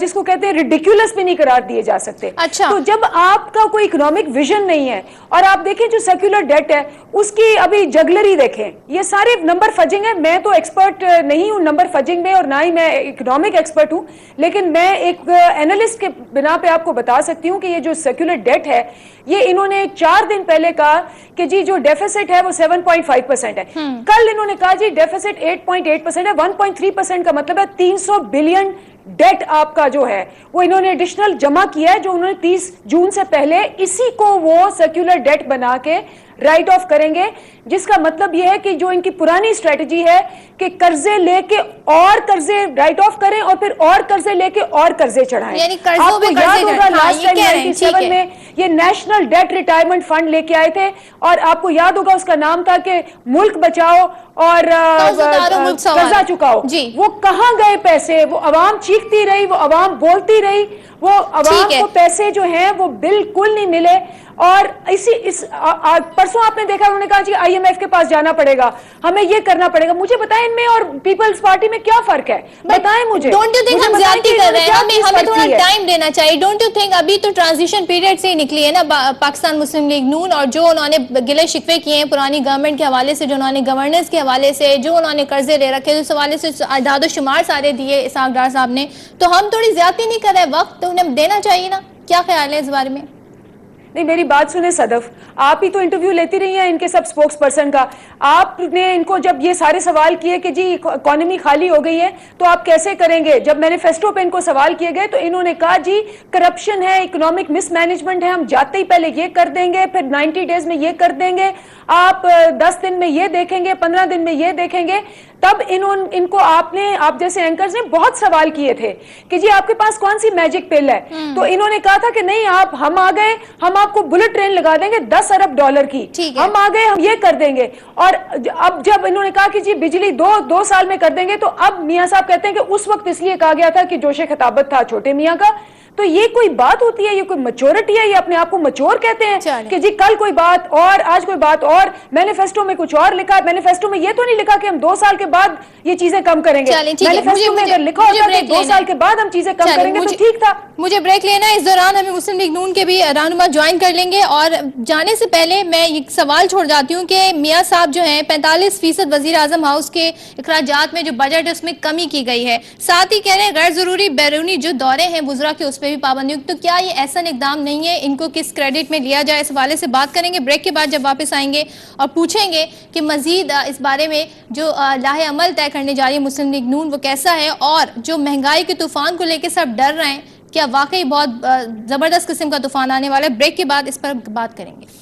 جس کو کہتے ہیں ریڈیکولس بھی نہیں قرار دیے جا سکتے. اچھا. تو جب آپ کا کوئی اکنامک ویژن نہیں ہے, اور آپ دیکھیں جو سیکولر ڈیٹ ہے اس کی ابھی جگلری دیکھیں, یہ سارے نمبر فجنگ ہے. میں تو ایکسپرٹ نہیں ہوں نمبر فجنگ میں, اور نہ ہی میں اکنامک ایکسپرٹ ہوں, لیکن میں ایک اینالسٹ کے بنا پہ آپ کو بتا سکتی ہوں کہ یہ جو سیکولر ڈیٹ ہے یہ انہوں نے 4 دن پہلے کہا کہ جی جو ڈیفیسٹ ہے وہ 7.5% ہے. کل انہوں نے کہا جی ڈیفیسٹ 8.8% ہے. 1.3% کا مطلب ہے 300 بلین ڈیٹ آپ کا جو ہے وہ انہوں نے ایڈیشنل جمع کیا ہے, جو انہوں نے 30 جون سے پہلے اسی کو وہ سیکولر ڈیٹ بنا کے رائٹ آف کریں گے, جس کا مطلب یہ ہے کہ جو ان کی پرانی اسٹریٹجی ہے کہ قرضے لے کے اور قرضے رائٹ آف کریں اور پھر اور قرضے لے کے اور قرضے چڑھائیں. یعنی آپ کو یاد ہوگا لاسٹ ٹائم 97 میں یہ نیشنل ڈیٹ ریٹائرمنٹ فنڈ لے کے آئے تھے, اور آپ کو یاد ہوگا اس کا نام تھا کہ ملک بچاؤ اور قرضہ چکاؤ. وہ کہاں گئے پیسے؟ وہ عوام چیختی رہی, وہ عوام بولتی رہی, وہ عوام کو پیسے جو ہیں وہ بالکل نہیں ملے. اور پرسوں آپ نے دیکھا انہوں نے کہا جی IMF کے پاس جانا پڑے گا, ہمیں یہ کرنا پڑے گا. مجھے بتائیں ان میں اور پیپلز پارٹی میں کیا فرق ہے, بتائیں مجھے. ڈونٹ یو تھنک ہم زیادتی کر رہے ہیں؟ ہمیں تھوڑا ٹائم دینا چاہیے. ڈونٹ یو تھنک ابھی تو ٹرانزیشن پیریڈ سے ہی نکلی ہے نا پاکستان مسلم لیگ نون, اور جو انہوں نے گلے شکوے کیے ہیں پرانی گورنمنٹ کے حوالے سے, جو انہوں نے گورننس کے حوالے سے, جو انہوں نے قرضے لے رکھے, اس حوالے سے اعداد و شمار سارے دیے اسحاق ڈار صاحب نے, تو ہم تھوڑی زیادتی نہیں کر رہے, وقت تو انہیں دینا چاہیے نا. کیا خیال ہے اس بارے میں؟ نہیں میری بات سنیں صدف, آپ ہی تو انٹرویو لیتی رہی ہیں ان کے سب سپوکس پرسن کا. آپ نے ان کو جب یہ سارے سوال کیے کہ جی اکانومی خالی ہو گئی ہے تو آپ کیسے کریں گے, جب مینیفیسٹو پہ ان کو سوال کیے گئے تو انہوں نے کہا جی کرپشن ہے, اکنامک مس مینجمنٹ ہے, ہم جاتے ہی پہلے یہ کر دیں گے, پھر 90 ڈیز میں یہ کر دیں گے, آپ 10 دن میں یہ دیکھیں گے, 15 دن میں یہ دیکھیں گے. تب ان کو آپ جیسے اینکرز نے بہت سوال کیے تھے کہ جی آپ کے پاس کون سی میجک پل ہے, تو انہوں نے کہا تھا کہ نہیں ہم آ گئے, ہم آپ کو بلٹ ٹرین لگا دیں گے $10 ارب کی, ہم آ گئے, ہم یہ کر دیں گے. اور اب جب انہوں نے کہا کہ جی بجلی 2 سال میں کر دیں گے, تو اب میاں صاحب کہتے ہیں کہ اس وقت اس لیے کہا گیا تھا کہ جوش خطابت تھا چھوٹے میاں کا. تو یہ کوئی بات ہوتی ہے؟ یہ کوئی میچورٹی ہے؟ یہ اپنے آپ کو میچور کہتے ہیں کہ جی کل کوئی بات اور آج کوئی بات اور, مینیفیسٹو میں کچھ اور لکھا. مینیفیسٹو میں یہ تو نہیں لکھا کہ ہم 2 سال کے بعد یہ چیزیں کم کریں گے. مینیفیسٹو میں اگر لکھا ہوتا کہ 2 سال کے بعد ہم چیزیں کم کریں گے تو ٹھیک تھا. مجھے بریک لینا ہے, اس دوران ہمیں مسلم لیگ نون کے بھی رہنما جوائن کر لیں گے. اور جانے سے پہلے میں ایک سوال چھوڑ جاتی ہوں کہ میاں صاحب جو ہیں 45% وزیر اعظم ہاؤس کے اخراجات میں جو بجٹ ہے اس میں کمی کی گئی ہے, ساتھ ہی کہہ رہے ہیں غیر ضروری بیرونی جو دورے ہیں وزراء کے اس پہ بھی پابندی. تو کیا یہ ایسا اقدام نہیں ہے, ان کو کس کریڈٹ میں لیا جائے, اس حوالے سے بات کریں گے. بریک کے بعد جب واپس آئیں گے اور پوچھیں گے کہ مزید اس بارے میں جو لاہ عمل طے کرنے جا رہی ہے مسلم لیگ نون وہ کیسا ہے, اور جو مہنگائی کے طوفان کو لے کے سب ڈر رہے ہیں کیا واقعی بہت زبردست قسم کا طوفان آنے والا ہے. بریک کے بعد اس پر بات کریں گے.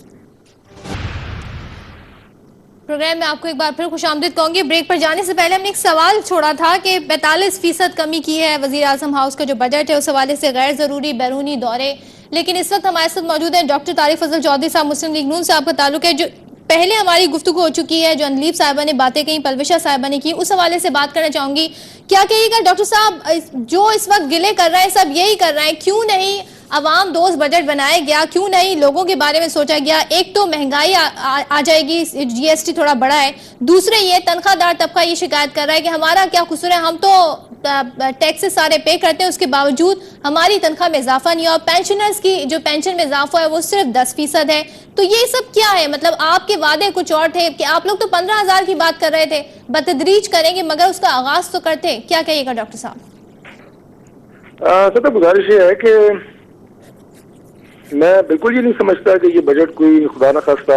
پروگرام میں آپ کو ایک بار پھر خوش آمدید کہوں گی. بریک پر جانے سے پہلے ہم نے ایک سوال چھوڑا تھا کہ 45% کمی کی ہے وزیر اعظم ہاؤس کا جو بجٹ ہے اس حوالے سے غیر ضروری بیرونی دورے. لیکن اس وقت ہمارے ساتھ موجود ہیں ڈاکٹر طارق فضل چودھری صاحب, مسلم لیگ نون سے آپ کا تعلق ہے. جو پہلے ہماری گفتگو ہو چکی ہے, جو انلیب صاحبہ نے باتیں کہیں, پلوشہ صاحبہ نے کی, اس حوالے سے بات کرنا چاہوں گی. کیا کہیے گا ڈاکٹر صاحب, جو اس وقت گلے کر رہے ہیں سب یہی کر رہے ہیں, کیوں نہیں عوام دوست بجٹ بنایا گیا, کیوں نہیں لوگوں کے بارے میں سوچا گیا؟ ایک تو مہنگائی آ جائے گی, GST تھوڑا بڑا ہے. دوسرے یہ تنخواہ دار طبقہ یہ شکایت کر رہا ہے کہ ہمارا کیا قصور ہے, ہم تو ٹیکسز سارے پے کرتے ہیں, اس کے باوجود ہماری تنخواہ میں اضافہ نہیں ہوا. پینشنرز کی جو پینشن میں اضافہ ہے وہ صرف 10% ہے. تو یہ سب کیا ہے؟ مطلب آپ کے وعدے کچھ اور تھے کہ آپ لوگ تو 15,000 کی بات کر رہے تھے, بتدریج کریں گے, مگر اس کا آغاز تو کرتے. کیا کہیے گا ڈاکٹر صاحب؟ سب گزارش یہ ہے کہ میں بالکل یہ نہیں سمجھتا کہ یہ بجٹ کوئی خدا نخواستہ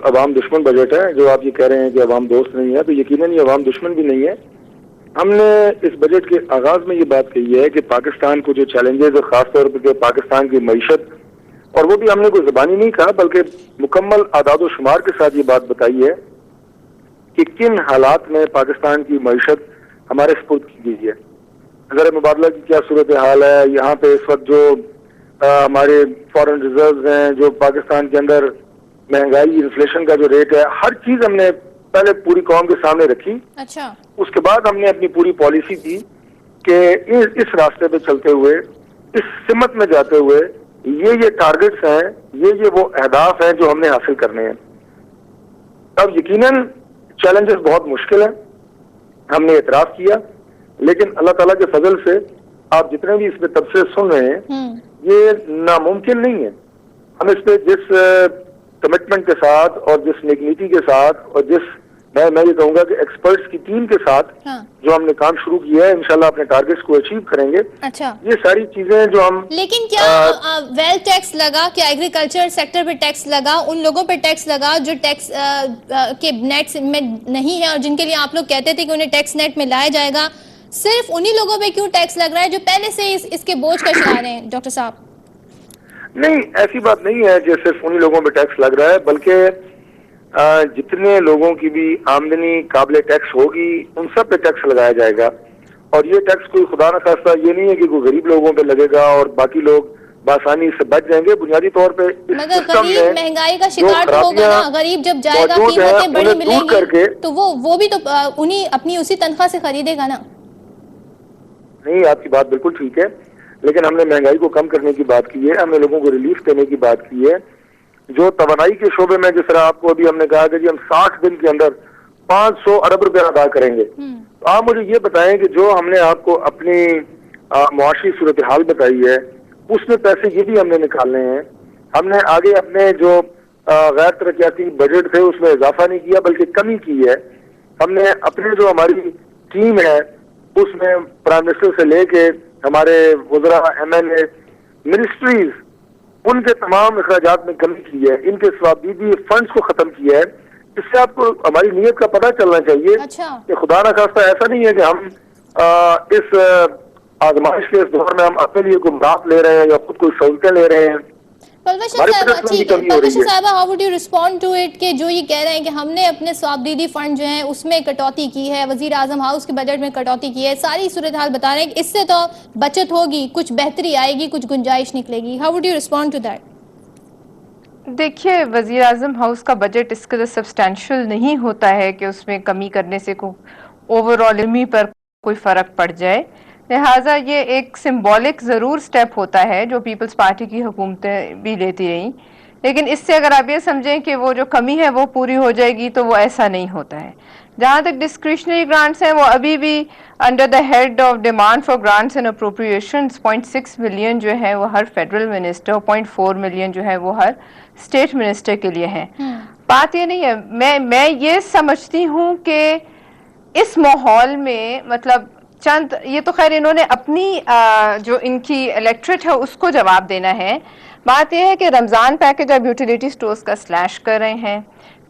عوام دشمن بجٹ ہے. جو آپ یہ کہہ رہے ہیں کہ عوام دوست نہیں ہے, تو یقیناً یہ عوام دشمن بھی نہیں ہے. ہم نے اس بجٹ کے آغاز میں یہ بات کہی ہے کہ پاکستان کو جو چیلنجز ہے, خاص طور پہ پاکستان کی معیشت, اور وہ بھی ہم نے کوئی زبانی نہیں کہا بلکہ مکمل اعداد و شمار کے ساتھ یہ بات بتائی ہے کہ کن حالات میں پاکستان کی معیشت ہمارے سپرد کی گئی ہے. ذرا مبادلہ کی کیا صورتحال ہے, یہاں پہ اس وقت جو ہمارے فارن ریزروز ہیں, جو پاکستان کے اندر مہنگائی, انفلیشن کا جو ریٹ ہے, ہر چیز ہم نے پہلے پوری قوم کے سامنے رکھی. اچھا. اس کے بعد ہم نے اپنی پوری پالیسی کی کہ اس راستے پہ چلتے ہوئے, اس سمت میں جاتے ہوئے یہ ٹارگٹس ہیں, یہ وہ اہداف ہیں جو ہم نے حاصل کرنے ہیں. اب یقیناً چیلنجز بہت مشکل ہیں, ہم نے اعتراف کیا, لیکن اللہ تعالیٰ کے فضل سے آپ جتنے بھی اس پہ تبصرے سن رہے ہیں یہ ناممکن نہیں ہے. ہم اس پہ جس کمٹمنٹ کے ساتھ اور جس نیک کے ساتھ اور جس میں یہ کہوں گا کہ ایکسپرٹس کی ٹیم کے ساتھ جو ہم نے کام شروع کیا ہے انشاءاللہ اپنے ٹارگیٹس کو اچیو کریں گے. اچھا یہ ساری چیزیں جو ہم لیکن کیا ویلتھ ٹیکس لگا, کیا ایگریکلچر سیکٹر پہ ٹیکس لگا, ان لوگوں پہ ٹیکس لگا جو ٹیکس کے نیٹ میں نہیں ہے اور جن کے لیے آپ لوگ کہتے تھے کہ انہیں ٹیکس نیٹ میں لایا جائے گا, صرف انہی لوگوں پہ کیوں ٹیکس لگ رہا ہے جو پہلے سے اس کے بوجھ کا شکار ہیں ڈاکٹر صاحب؟ نہیں, ایسی بات نہیں ہے کہ صرف انہی لوگوں پہ ٹیکس لگ رہا ہے, بلکہ جتنے لوگوں کی بھی آمدنی قابل ٹیکس ہوگی ان سب پہ ٹیکس لگایا جائے گا. اور یہ ٹیکس کوئی خدا نہ خواستہ یہ نہیں ہے کہ کوئی غریب لوگوں پہ لگے گا اور باقی لوگ بآسانی سے بچ جائیں گے. بنیادی طور پہ مگر غریب مہنگائی کا شکار تو ہوگا نا, غریب جب جائے گا قیمتیں بڑی ملیں گی تو وہ بھی تو انہی اپنی اسی تنخواہ سے خریدے گا نا. نہیں, آپ کی بات بالکل ٹھیک ہے, لیکن ہم نے مہنگائی کو کم کرنے کی بات کی ہے, ہم نے لوگوں کو ریلیف دینے کی بات کی ہے. جو توانائی کے شعبے میں جس طرح آپ کو ابھی ہم نے کہا کہ جی ہم 60 دن کے اندر 500 ارب روپے ادا کریں گے, تو آپ مجھے یہ بتائیں کہ جو ہم نے آپ کو اپنی معاشی صورتحال بتائی ہے اس میں پیسے یہ بھی ہم نے نکالنے ہیں. ہم نے آگے اپنے جو غیر ترقیاتی بجٹ تھے اس میں اضافہ نہیں کیا بلکہ کمی کی ہے. ہم نے اپنے جو ہماری ٹیم ہے اس میں پرائم منسٹر سے لے کے ہمارے وزراء, MLA, منسٹریز, ان کے تمام اخراجات میں کمی کی ہے, ان کے ثوابدیدی فنڈز کو ختم کیا ہے. اس سے آپ کو ہماری نیت کا پتہ چلنا چاہیے کہ خدا نہ خواستہ ایسا نہیں ہے کہ ہم اس آزمائش کے اس دور میں ہم اپنے لیے کوئی مراحت لے رہے ہیں یا خود کوئی سہولتیں لے رہے ہیں. پروفیسر صاحبہ, how would you respond to it کہ جو یہ کہہ رہے ہیں کہ ہم نے اپنے ثوابدیدی فنڈ جو ہیں اس میں کٹوتی کی ہے, وزیر اعظم ہاؤس کے بجٹ میں کٹوتی کی ہے, ساری صورتحال بتا رہے ہیں کہ اس سے تو بچت ہوگی, کچھ بہتری آئے گی, کچھ گنجائش نکلے گی. How would you respond to that? دیکھیے, وزیر اعظم ہاؤس کا بجٹ اس قدر سبسٹینشیل نہیں ہوتا ہے کہ اس میں کمی کرنے سے اوور آل علمی پر کوئی فرق پڑ جائے. لہٰذا یہ ایک سمبولک ضرور سٹیپ ہوتا ہے جو پیپلز پارٹی کی حکومتیں بھی لیتی رہیں, لیکن اس سے اگر آپ یہ سمجھیں کہ وہ جو کمی ہے وہ پوری ہو جائے گی تو وہ ایسا نہیں ہوتا ہے. جہاں تک ڈسکریشنری گرانٹس ہیں وہ ابھی بھی under the head of demand for grants and appropriations 0.6 million جو ہے وہ ہر فیڈرل منسٹر, 0.4 ملین جو ہے وہ ہر اسٹیٹ منسٹر کے لیے ہیں. بات یہ نہیں ہے, میں یہ سمجھتی ہوں کہ اس ماحول میں مطلب چند, یہ تو خیر انہوں نے اپنی جو ان کی الیکٹریٹ ہے اس کو جواب دینا ہے. بات یہ ہے کہ رمضان پیکج اب یوٹیلیٹی سٹورز کا سلیش کر رہے ہیں,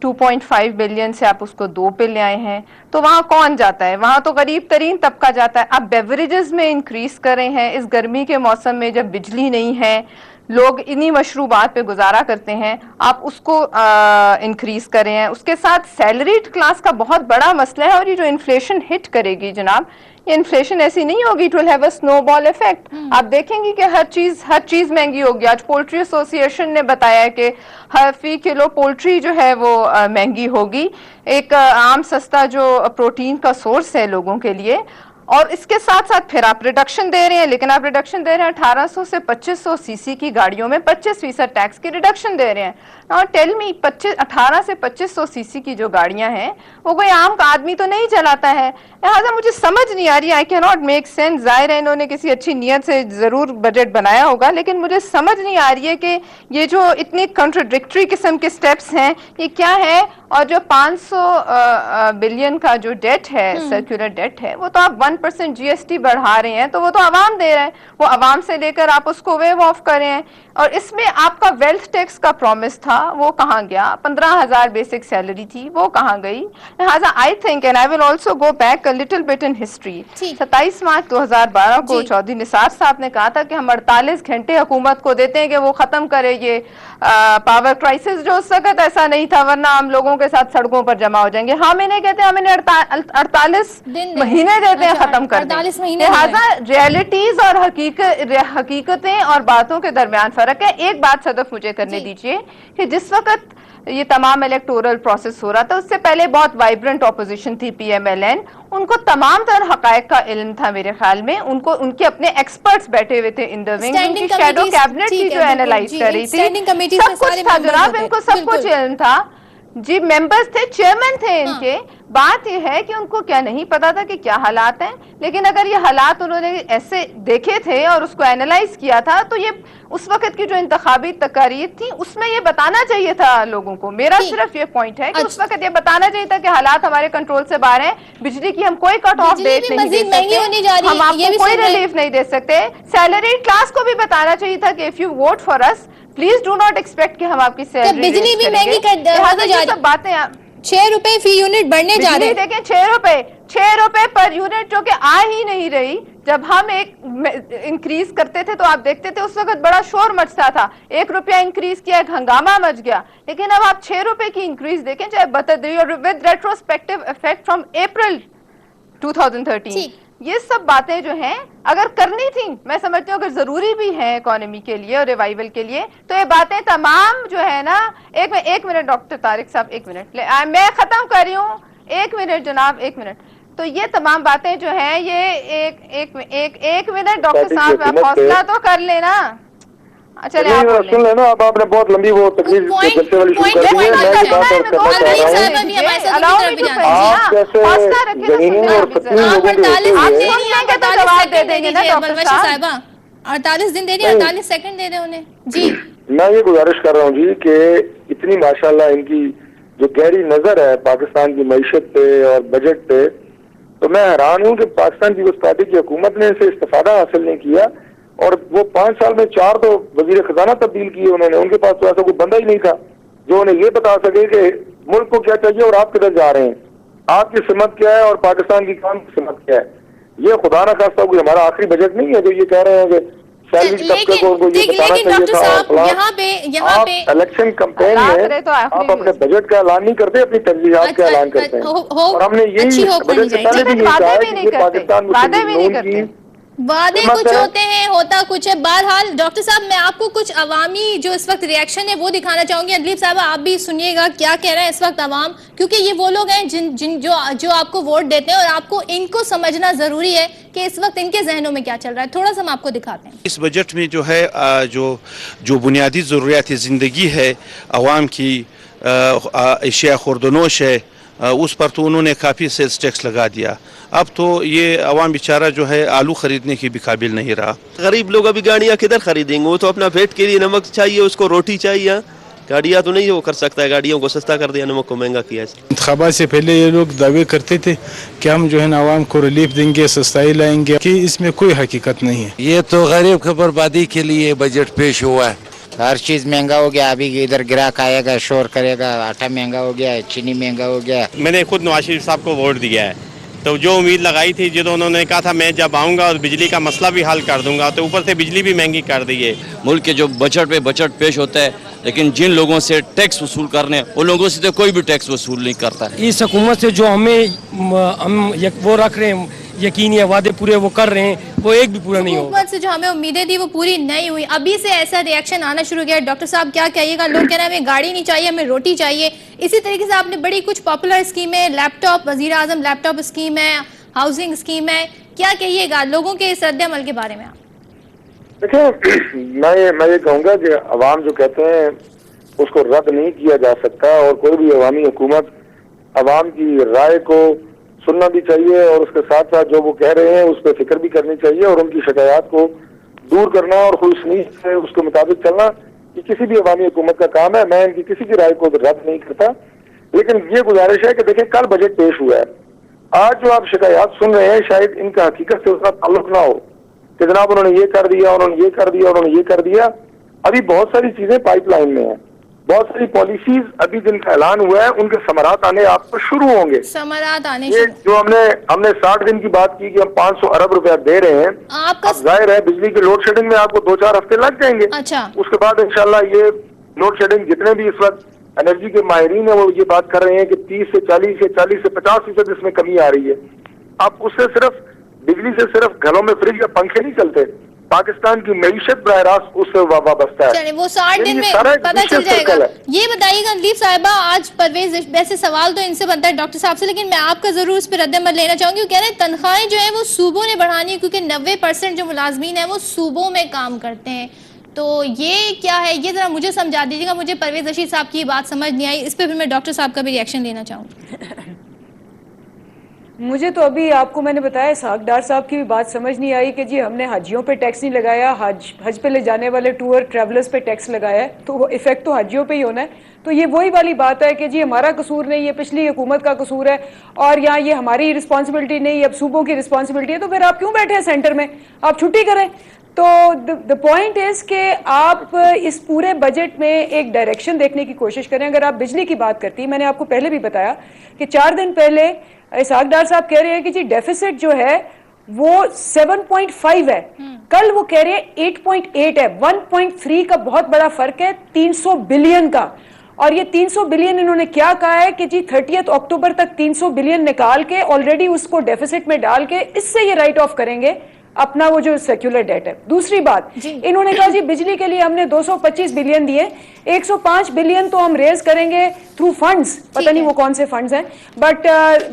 2.5 بلین سے آپ اس کو 2 پہ لے آئے ہیں, تو وہاں کون جاتا ہے؟ وہاں تو غریب ترین طبقہ جاتا ہے. اب بیوریجز میں انکریز کر رہے ہیں, اس گرمی کے موسم میں جب بجلی نہیں ہے, لوگ انہی مشروبات پہ گزارا کرتے ہیں, آپ اس کو انکریز کر رہے ہیں. اس کے ساتھ سیلریڈ کلاس کا بہت بڑا مسئلہ ہے, اور یہ جو انفلیشن ہٹ کرے گی جناب, یہ انفلیشن ایسی نہیں ہوگی, اٹ ول ہیو اے سنو بال افیکٹ. آپ دیکھیں گی کہ ہر چیز مہنگی ہوگی. آج پولٹری ایسوسی ایشن نے بتایا کہ فی کلو پولٹری جو ہے وہ مہنگی ہوگی, ایک عام سستا جو پروٹین کا سورس ہے لوگوں کے لیے. اور اس کے ساتھ ساتھ پھر آپ ریڈکشن دے رہے ہیں, لیکن آپ ریڈکشن دے رہے ہیں 1800 سے 2500 سی سی کی گاڑیوں میں 25% ٹیکس کی ریڈکشن دے رہے ہیں. اور ٹیل می 18 سے 2500 سی سی کی جو گاڑیاں ہیں وہ کوئی عام آدمی تو نہیں چلاتا ہے. لہٰذا مجھے سمجھ نہیں آ رہی, آئی کی ناٹ میک سینس. ظاہر ہے انہوں نے کسی اچھی نیت سے ضرور بجٹ بنایا ہوگا, لیکن مجھے سمجھ نہیں آ رہی ہے کہ یہ جو اتنی کنٹراڈکٹری قسم کے سٹیپس ہیں یہ کیا ہے. اور جو 500 بلین کا جو ڈیٹ ہے, سرکولر ڈیٹ ہے, وہ تو آپ 1% جی ایس ٹی بڑھا رہے ہیں, تو وہ تو عوام دے رہے ہیں, وہ عوام سے لے کر آپ اس کو ویو آف کر رہے ہیں. اور اس میں آپ کا ویلتھ ٹیکس کا پرومس تھا وہ کہاں گیا؟ 15,000 بیسک سیلری تھی وہ کہاں گئی؟ لہٰذا I think, and I will also go back a little but in history, 27 March 2012 کو چودھری نثار صاحب نے کہا تھا کہ ہم 48 گھنٹے حکومت کو دیتے ہیں کہ وہ ختم کرے یہ پاور کرائسس, جو اس وقت ایسا نہیں تھا ورنہ ہم لوگوں کے ساتھ سڑکوں پر جمع ہو جائیں گے. ہم انہیں کہتے ہیں ہم انہیں 48 مہینے دیتے ہیں ختم کر دیں. لہٰذا ریئلٹیز اور حقیقتیں اور باتوں کے درمیان فرق ہے. ایک بات صدف مجھے کرنے دیجئے کہ جس وقت یہ تمام الیکٹورل پروسیس ہو رہا تھا اس سے پہلے بہت وائبرنٹ اپوزیشن تھی PMLN, ان کو تمام تر حقائق کا علم تھا میرے خیال میں. ان کے اپنے ایکسپرٹس بیٹھے ہوئے تھے ان دی ونگ, ان کی شیڈو کیبنٹ کی جو اینالائز کر رہی تھی, سب کچھ تھا جناب, ان کو سب کچھ علم تھا. جی ممبرز تھے, چیئرمین تھے ان کے. بات یہ ہے کہ ان کو کیا نہیں پتا تھا کہ کیا حالات ہیں, لیکن اگر یہ حالات انہوں نے ایسے دیکھے تھے اور اس کو اینالائز کیا تھا تو یہ اس وقت کی جو انتخابی تقاریر تھی اس میں یہ بتانا چاہیے تھا لوگوں کو. میرا صرف یہ پوائنٹ ہے کہ اس وقت یہ بتانا چاہیے تھا کہ حالات ہمارے کنٹرول سے باہر ہیں, بجلی کی ہم کوئی کٹ آف ڈیٹ نہیں دے سکتے, ہم آپ کو کوئی ریلیف نہیں دے سکتے. سیلریڈ کلاس کو بھی بتانا چاہیے تھا کہ اف یو ووٹ فار اس پلیز ڈو ناٹ ایکسپیکٹ کہ ہم آپ کی سیلری. بجلی بھی مہنگی کر باتیں 6 روپے فی یونٹ بڑھنے جا رہے ہیں. دیکھیں 6 روپے پر یونٹ جو کہ آ ہی نہیں رہی. جب ہم ایک انکریز کرتے تھے تو آپ دیکھتے تھے اس وقت بڑا شور مچتا تھا, 1 روپیہ انکریز کیا, ایک ہنگامہ مچ گیا. لیکن اب آپ 6 روپے کی انکریز دیکھیں چاہے بتدریج اور with retrospective effect from April 2013. یہ سب باتیں جو ہیں اگر کرنی تھیں, میں سمجھتی ہوں اگر ضروری بھی ہیں اکانومی کے لیے اور ریوائول کے لیے, تو یہ باتیں تمام جو ہے نا, ایک منٹ ڈاکٹر طارق صاحب, 1 منٹ میں ختم کر رہی ہوں, 1 منٹ جناب, 1 منٹ. تو یہ تمام باتیں جو ہیں یہ ایک منٹ ڈاکٹر صاحب آپ حوصلہ تو کر لینا. چلے سن لینا. اب آپ نے بہت لمبی وہ تقریر جلسے والی شروع کر دی ہے. میں یہ بات اور کرنا چاہ رہا ہوں, آپ جیسے ذہینی اور فطری لوگوں کے ہوتے ہوئے 48 دن دے دیں, 48 سیکنڈ دے دیں انہیں. جی میں یہ گزارش کر رہا ہوں جی کہ اتنی ماشاءاللہ ان کی جو گہری نظر ہے پاکستان کی معیشت پہ اور بجٹ پہ, تو میں حیران ہوں کہ پاکستان کی اس پارٹی کی حکومت نے اسے استفادہ حاصل نہیں کیا. اور وہ 5 سال میں 4 تو وزیر خزانہ تبدیل کیے انہوں نے. ان کے پاس تو ایسا کوئی بندہ ہی نہیں تھا جو انہیں یہ بتا سکے کہ ملک کو کیا چاہیے اور آپ کدھر جا رہے ہیں, آپ کی سمت کیا ہے اور پاکستان کی کام کی سمت کیا ہے. یہ خدا نہ خواستہ کوئی ہمارا آخری بجٹ نہیں ہے جو یہ کہہ رہے ہیں کہ سیلری طبقے کو ان کو یہ بتانا چاہیے تھا. آپ الیکشن کمپین میں آپ اپنے بجٹ کا اعلان نہیں کرتے, اپنی ترجیحات کا اعلان کرتے ہیں. اور ہم نے یہی بجٹ سے پہلے بھی یہی کہا ہے کہ پاکستان مسلم لیگ کی وعدے کچھ ہوتے ہیں, ہوتا کچھ ہے. بہرحال ڈاکٹر صاحب میں آپ کو کچھ عوامی جو اس وقت ریاکشن ہے وہ دکھانا چاہوں گی. ادلیب صاحب آپ بھی سنیے گا کیا کہہ رہے ہیں اس وقت عوام, کیونکہ یہ وہ لوگ ہیں جو آپ کو ووٹ دیتے ہیں اور آپ کو ان کو سمجھنا ضروری ہے کہ اس وقت ان کے ذہنوں میں کیا چل رہا ہے. تھوڑا سا ہم آپ کو دکھاتے ہیں. اس بجٹ میں جو ہے جو بنیادی ضروریات زندگی ہے عوام کی, اشیاء خوردنوش ہے, اس پر تو انہوں نے کافی سیلز ٹیکس لگا دیا. اب تو یہ عوام بیچارہ جو ہے آلو خریدنے کی بھی قابل نہیں رہا. غریب لوگ ابھی گاڑیاں کدھر خریدیں گے؟ وہ تو اپنا پیٹ کے لیے نمک چاہیے, اس کو روٹی چاہیے. گاڑیاں تو نہیں وہ کر سکتا ہے, گاڑیوں کو سستا کر دیا, نمک کو مہنگا کیا. انتخابات سے پہلے یہ لوگ دعوے کرتے تھے کہ ہم جو ہے نا عوام کو ریلیف دیں گے, سستائی لائیں گے, کہ اس میں کوئی حقیقت نہیں ہے. یہ تو غریب کی بربادی کے لیے بجٹ پیش ہوا ہے. ہر چیز مہنگا ہو گیا. ابھی ادھر گراہک آئے گا شور کرے گا, آٹا مہنگا ہو گیا ہے, چینی مہنگا ہو گیا. میں نے خود نواز شریف صاحب کو ووٹ دیا ہے, تو جو امید لگائی تھی, جب انہوں نے کہا تھا میں جب آؤں گا اور بجلی کا مسئلہ بھی حل کر دوں گا, تو اوپر سے بجلی بھی مہنگی کر دی ہے. ملک کے جو بجٹ پیش ہوتا ہے, لیکن جن لوگوں سے ٹیکس وصول کرنے, ان لوگوں سے تو کوئی بھی ٹیکس وصول نہیں کرتا. اس حکومت سے جو ہم وہ رکھ رہے ہیں یقینی وعدے پورے وہ کر رہے ہیں, وہ ایک بھی پورا نہیں ہوگا. حکومت سے جو ہمیں امیدیں تھی وہ پوری نہیں ہوئی. ابھی سے ایسا ری ایکشن آنا شروع کیا. ڈاکٹر صاحب کیا کہیے گا؟ لوگ کہہ رہے ہیں ہمیں گاڑی نہیں چاہیے, ہمیں روٹی چاہیے. اسی طریقے سے آپ نے بڑی کچھ پاپولر اسکیمیں, لیپ ٹاپ, وزیر اعظم لیپ ٹاپ اسکیم ہے, ہاؤسنگ اسکیم ہے, کیا کہیے گا لوگوں کے اس رد عمل کے بارے میں؟ دیکھیں میں یہ کہوں گا کہ عوام جو کہتے ہیں اس کو رد نہیں کیا جا سکتا, اور کوئی بھی عوامی حکومت عوام کی رائے کو سننا بھی چاہیے, اور اس کے ساتھ ساتھ جو وہ کہہ رہے ہیں اس پہ فکر بھی کرنی چاہیے, اور ان کی شکایات کو دور کرنا اور خوش نیت سے اس کے مطابق چلنا یہ کسی بھی عوامی حکومت کا کام ہے. میں ان کی کسی کی رائے کو رد نہیں کرتا, لیکن یہ گزارش ہے کہ دیکھیں کل بجٹ پیش ہوا ہے. آج جو آپ شکایات سن رہے ہیں شاید ان کا حقیقت سے اس کا تعلق نہ ہو کہ جناب انہوں نے یہ کر دیا, انہوں نے یہ کر دیا, انہوں نے یہ کر دیا. ابھی بہت ساری چیزیں پائپ لائن میں ہیں, بہت ساری پالیسیز ابھی جن کا اعلان ہوا ہے ان کے ثمرات آنے آپ کو شروع ہوں گے. ثمرات آنے یہ جو ہم نے 60 دن کی بات کی کہ ہم 500 ارب روپیہ دے رہے ہیں, اب ظاہر ہے بجلی کے لوڈ شیڈنگ میں آپ کو 2-4 ہفتے لگ جائیں گے. اس کے بعد انشاءاللہ یہ لوڈ شیڈنگ جتنے بھی اس وقت انرجی کے ماہرین ہیں وہ یہ بات کر رہے ہیں کہ 30 سے 40 سے 40 سے 50% اس میں کمی آ رہی ہے. اب اس سے صرف بجلی سے صرف گھروں میں فریج یا پنکھے نہیں چلتے, پاکستان کی معیشت براہ راست اس سے وابستہ ہے. چلیں وہ 60 دن میں پتہ چل جائے گا. یہ بتائیے گا ادلیب صاحبہ, آج پرویز ویسے سوال تو ان سے بنتا ہے ڈاکٹر صاحب سے, لیکن میں آپ کا ضرور اس پہ رد عمل لینا چاہوں گی. وہ کہہ رہے ہیں تنخواہیں جو ہیں وہ صوبوں نے بڑھانی ہے, کیونکہ 90% جو ملازمین ہیں وہ صوبوں میں کام کرتے ہیں. تو یہ کیا ہے، یہ ذرا مجھے سمجھا دیجیے گا. مجھے پرویز رشید صاحب کی بات سمجھ نہیں آئی، اس پہ پھر میں ڈاکٹر صاحب کا بھی ریئیکشن لینا چاہوں گی. مجھے تو ابھی آپ کو میں نے بتایا اسحاق ڈار صاحب کی بھی بات سمجھ نہیں آئی کہ جی ہم نے حاجیوں پہ ٹیکس نہیں لگایا، حج پہ لے جانے والے ٹور ٹریولرز پہ ٹیکس لگایا ہے، تو وہ ایفیکٹ تو حاجیوں پہ ہی ہونا ہے. تو یہ وہی والی بات ہے کہ جی ہمارا قصور نہیں، یہ پچھلی حکومت کا قصور ہے اور یہاں یہ ہماری رسپانسبلٹی نہیں، اب صوبوں کی رسپانسبلٹی ہے. تو پھر آپ کیوں بیٹھے ہیں سینٹر میں؟ آپ چھٹی کریں. تو دا پوائنٹ از کہ آپ اس پورے بجٹ میں ایک ڈائریکشن دیکھنے کی کوشش کریں. اگر آپ بجلی کی بات کرتی ہیں، میں نے آپ کو پہلے بھی بتایا کہ 4 دن پہلے اسحاق ڈار صاحب کہہ رہے ہیں کہ جی ڈیفیسٹ جو ہے وہ 7.5 ہے، کل وہ کہہ رہے ہیں 8.8 ہے. 1.3 کا بہت بڑا فرق ہے 300 بلین کا. اور یہ 300 بلین انہوں نے کیا کہا ہے کہ جی 30 اکتوبر تک 300 بلین نکال کے آلریڈی اس کو ڈیفیسٹ میں ڈال کے اس سے یہ رائٹ آف کریں گے اپنا وہ جو سیکولر ڈیٹ ہے. دوسری بات انہوں نے کہا جی بجلی کے لیے ہم نے 225 بلین دیے، 105 بلین تو ہم ریز کریں گے تھرو فنڈز، پتہ نہیں وہ کون سے فنڈز ہیں، بٹ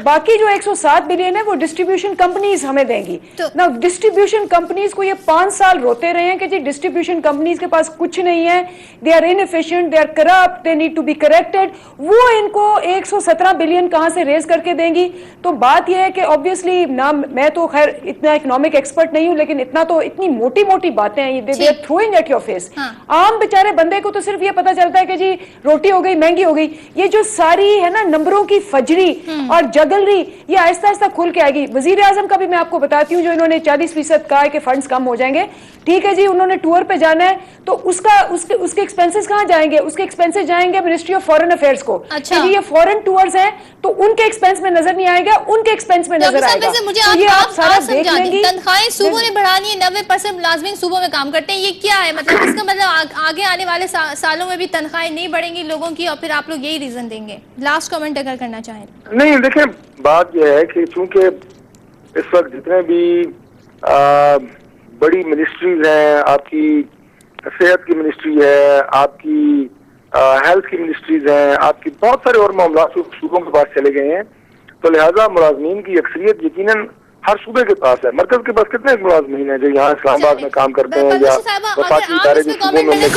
باقی جو 107 بلین ہے وہ ڈسٹریبیوشن کمپنیز ہمیں دیں گی. نا ڈسٹریبیوشن کمپنیز کو یہ 5 سال روتے رہے ہیں کہ جی ڈسٹریبیوشن کمپنیز کے پاس کچھ نہیں ہے، they are inefficient, they are corrupt, they need to be corrected. وہ ان کو 117 بلین کہاں سے ریز کر کے دیں گی؟ تو بات یہ ہے کہ آبویسلی نہ میں تو خیر اتنا اکنامک ایکسپرٹ نہیں ہوں، لیکن اتنا تو اتنی موٹی موٹی باتیں ہیں they are throwing at your face. عام بیچارے بندے کو تو صرف یہ پتا چلتا ہے کہ جی روٹی ہو گئی، مہنگی ہو گئی. یہ جو ساری ہے نا نمبروں کی فجری اور جگلری، یہ آہستہ آہستہ کھل کے آئے گی. وزیر اعظم کا بھی میں آپ کو بتاتی ہوں، جو انہوں نے 40% کہا ہے کہ فنڈز کم ہو جائیں گے. ٹھیک ہے جی، انہوں نے ٹور پہ جانا ہے تو اس کے ایکسپینسز کہاں جائیں گے؟ اس کے ایکسپینسز جائیں گے منسٹری آف فارن افیئرس کو. یہ فورن ٹورز ہیں تو ان کے ایکسپینس میں نظر نہیں آئے گا، ان کے ایکسپینس میں نظر آئے گا. مجھے آپ سارا دیکھ لیں گی. تنخواہیں صوبوں نے بڑھانی ہے، 90% ملازمین صوبوں میں کام کرتے ہیں، یہ کیا ہے مطلب؟ اس کا مطلب آگے آنے والے سالوں میں بھی تنخواہیں نہیں بڑھیں گی لوگوں کی، اور پھر آپ لوگ یہی ریزن دیں گے؟ لاسٹ کمنٹ اگر کرنا چاہیں. نہیں دیکھیں، بات یہ ہے کہ چونکہ اس وقت جتنے بھی بڑی منسٹریز ہیں، آپ کی صحت کی منسٹری ہے، آپ کی ہیلتھ کی منسٹریز ہیں، آپ کی بہت سارے اور معاملات صوبوں کے پاس چلے گئے ہیں، تو لہٰذا ملازمین کی اکثریت یقیناً ہر صوبے کے پاس ہے. مرکز کے پاس کتنے ملازمین ہیں جو یہاں اسلام آباد میں کام کرتے ہیں یا وفاقی ادارے جو صوبوں میں